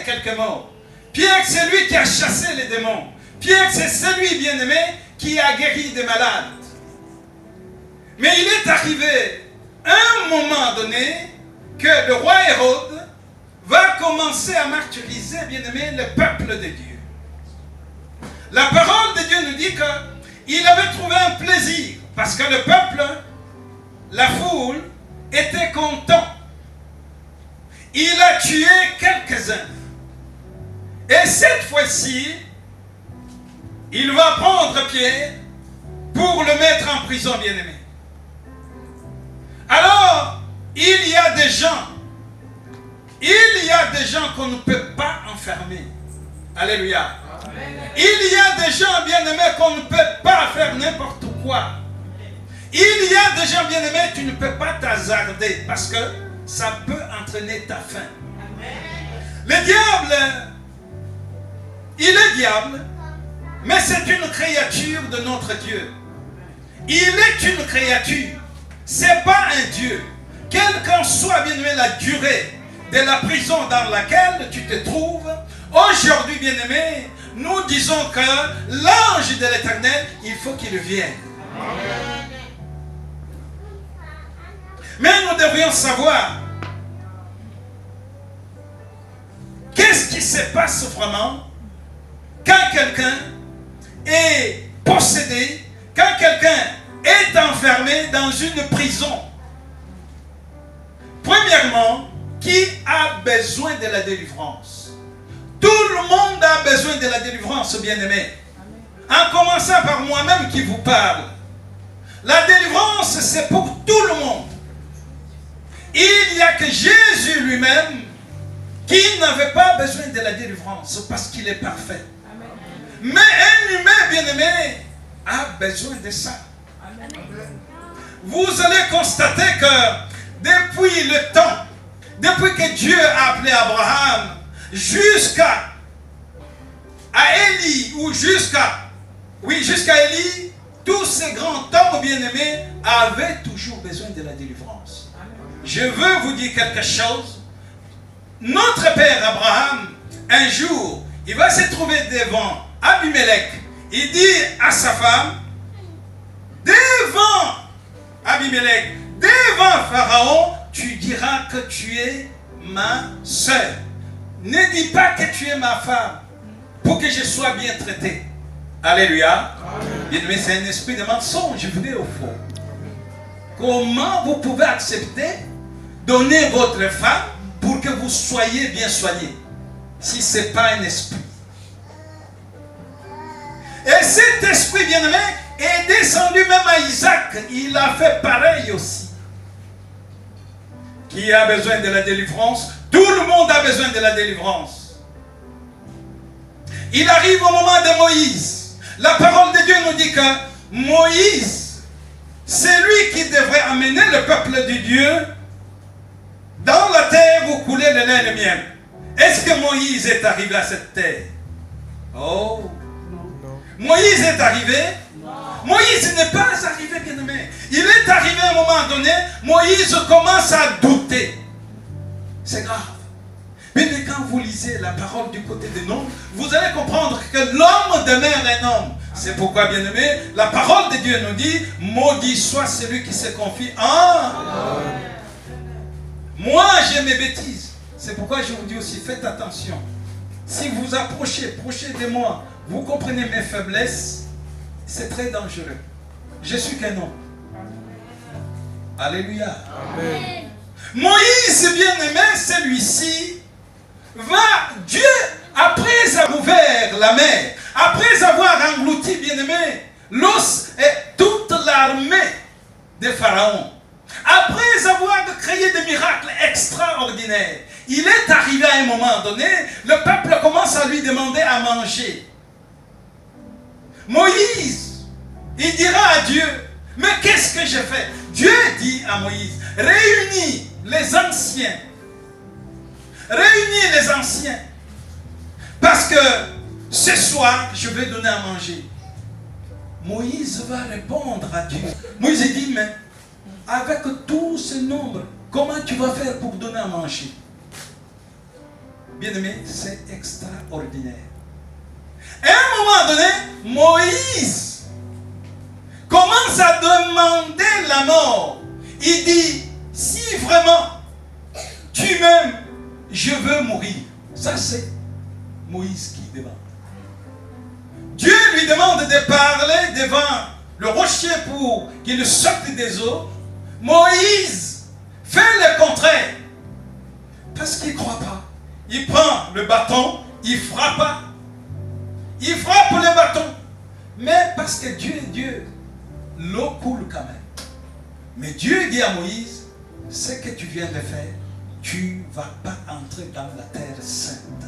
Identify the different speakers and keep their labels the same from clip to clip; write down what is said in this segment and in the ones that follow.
Speaker 1: quelques mots. Pierre, c'est lui qui a chassé les démons. Pierre, c'est celui, bien-aimé, qui a guéri des malades. Mais il est arrivé un moment donné que le roi Hérode va commencer à martyriser, bien-aimé, le peuple de Dieu. La parole de Dieu nous dit qu'il avait trouvé un plaisir parce que le peuple, la foule, était content. Il a tué quelques-uns. Et cette fois-ci, il va prendre Pierre pour le mettre en prison, bien-aimé. Alors, il y a des gens qu'on ne peut pas enfermer. Alléluia. Amen. Il y a des gens, bien-aimés, qu'on ne peut pas faire n'importe quoi. Il y a des gens, bien-aimés, tu ne peux pas t'hasarder parce que ça peut entraîner ta fin. Amen. Le diable, il est diable, mais c'est une créature de notre Dieu. Il est une créature. C'est pas un Dieu. Quelle qu'en soit, bien-aimé, la durée de la prison dans laquelle tu te trouves, aujourd'hui, bien-aimé, nous disons que l'ange de l'Éternel, il faut qu'il vienne. Amen. Mais nous devrions savoir qu'est-ce qui se passe vraiment quand quelqu'un est possédé, quand quelqu'un est enfermé dans une prison. Premièrement, qui a besoin de la délivrance? Tout le monde a besoin de la délivrance, bien-aimé. En commençant par moi-même qui vous parle. La délivrance, c'est pour tout le monde. Il n'y a que Jésus lui-même qui n'avait pas besoin de la délivrance parce qu'il est parfait. Amen. Mais un humain, bien-aimé, a besoin de ça. Amen. Vous allez constater que depuis le temps, depuis que Dieu a appelé Abraham, jusqu'à Élie, ou jusqu'à Élie, tous ces grands hommes bien-aimés avaient toujours besoin de la délivrance. Je veux vous dire quelque chose. Notre père Abraham, un jour, il va se trouver devant Abimelech. Il dit à sa femme, devant Abimelech, devant Pharaon, tu diras que tu es ma soeur. Ne dis pas que tu es ma femme pour que je sois bien traité. Alléluia. Mais c'est un esprit de mensonge, vrai ou faux? Comment vous pouvez accepter donner votre femme pour que vous soyez bien soigné si ce n'est pas un esprit? Et cet esprit bien-aimé est descendu même à Isaac. Il a fait pareil aussi. Qui a besoin de la délivrance? Tout le monde a besoin de la délivrance. Il arrive au moment de Moïse. La parole de Dieu nous dit que Moïse, c'est lui qui devrait amener le peuple de Dieu dans la terre où coulait le lait et le miel. Est-ce que Moïse est arrivé à cette terre? Oh! Non. Moïse est arrivé? Non. Moïse n'est pas arrivé, bien-aimé. Il est arrivé à un moment donné, Moïse commence à douter. C'est grave. Mais quand vous lisez la parole du côté des noms, vous allez comprendre que l'homme demeure un homme. C'est pourquoi, bien-aimé, la parole de Dieu nous dit, maudit soit celui qui se confie en... Moi, j'ai mes bêtises. C'est pourquoi je vous dis aussi, faites attention. Si vous approchez de moi, vous comprenez mes faiblesses, c'est très dangereux. Je suis qu'un homme. Alléluia. Amen. Moïse, bien-aimé, celui-ci, Dieu, après avoir ouvert la mer, après avoir englouti, bien-aimé, l'os et toute l'armée de Pharaon, après avoir créé des miracles extraordinaires, il est arrivé à un moment donné, le peuple commence à lui demander à manger. Moïse, il dira à Dieu, mais qu'est-ce que j'ai fait? Dieu dit à Moïse, réunis les anciens. Réunis les anciens. Parce que ce soir, je vais donner à manger. Moïse va répondre à Dieu. Moïse dit, mais avec tout ce nombre, comment tu vas faire pour donner à manger? bien-aimé, c'est extraordinaire. À un moment donné, Moïse commence à demander la mort. Il dit, si vraiment tu m'aimes, je veux mourir. Ça, c'est Moïse qui demande. Dieu lui demande de parler devant le rocher pour qu'il sorte des eaux. Moïse fait le contraire. Parce qu'il ne croit pas. Il prend le bâton, il frappe. Il frappe le bâton. Mais parce que Dieu est Dieu, l'eau coule quand même. Mais Dieu dit à Moïse, ce que tu viens de faire, tu ne vas pas entrer dans la terre sainte.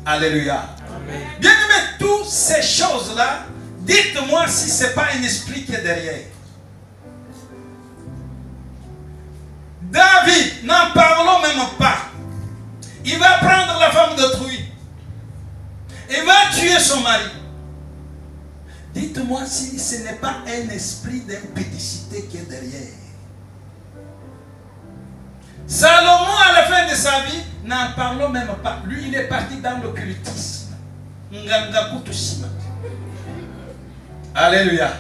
Speaker 1: Alléluia. Amen. Bien aimé, toutes ces choses-là, dites-moi si ce n'est pas un esprit qui est derrière. David, n'en parlons même pas. Il va prendre la femme d'autrui. Il va tuer son mari. Dites-moi si ce n'est pas un esprit d'impédicité qui est derrière. Salomon, à la fin de sa vie, n'en parlons même pas. Lui, il est parti dans l'occultisme. Alléluia.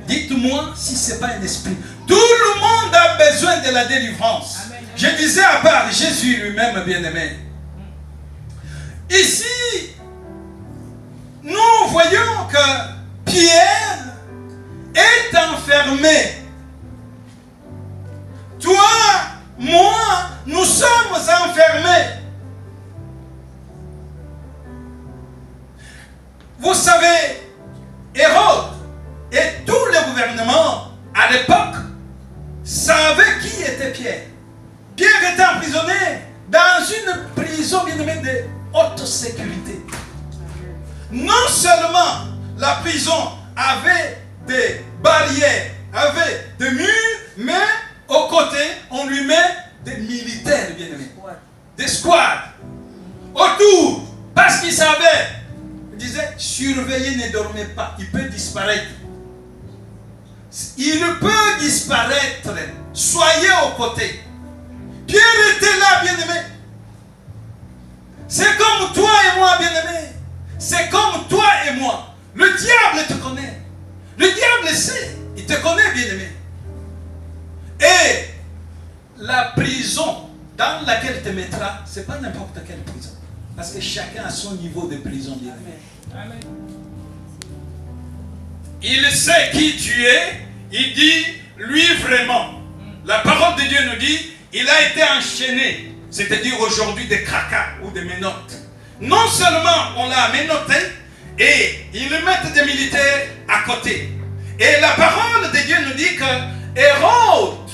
Speaker 1: Dites-moi si ce n'est pas un esprit. Tout le monde a besoin de la délivrance. Amen. Je disais à part Jésus lui-même, bien-aimé. Ici, nous voyons que Pierre est enfermé. Toi, moi, nous sommes enfermés. Vous savez, Hérode et tout le gouvernement à l'époque savaient qui était Pierre. Pierre était emprisonné dans une prison bien aimée de haute sécurité. Non seulement la prison avait des barrières, avait des murs, mais au côté, on lui met des militaires bien aimés, des squads autour, parce qu'il savait. Il disait, surveillez, ne dormez pas, il peut disparaître. Il peut disparaître. Soyez aux côtés. Pierre était là, bien-aimé. C'est comme toi et moi, bien-aimé. C'est comme toi et moi. Le diable te connaît. Le diable sait. Il te connaît, bien-aimé. Et la prison dans laquelle te mettra, ce n'est pas n'importe quelle prison. Parce que chacun a son niveau de prison, bien-aimé. Amen. Il sait qui tu es. Il dit, lui vraiment. La parole de Dieu nous dit, il a été enchaîné. C'est-à-dire aujourd'hui des cracas ou des menottes. Non seulement on l'a menotté, et ils mettent des militaires à côté. Et la parole de Dieu nous dit que Hérode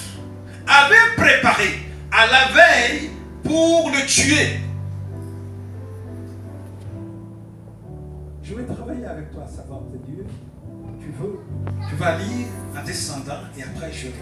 Speaker 1: avait préparé à la veille pour le tuer. Je vais travailler avec toi, savoir de Dieu. Tu vas lire en descendant et après je vais.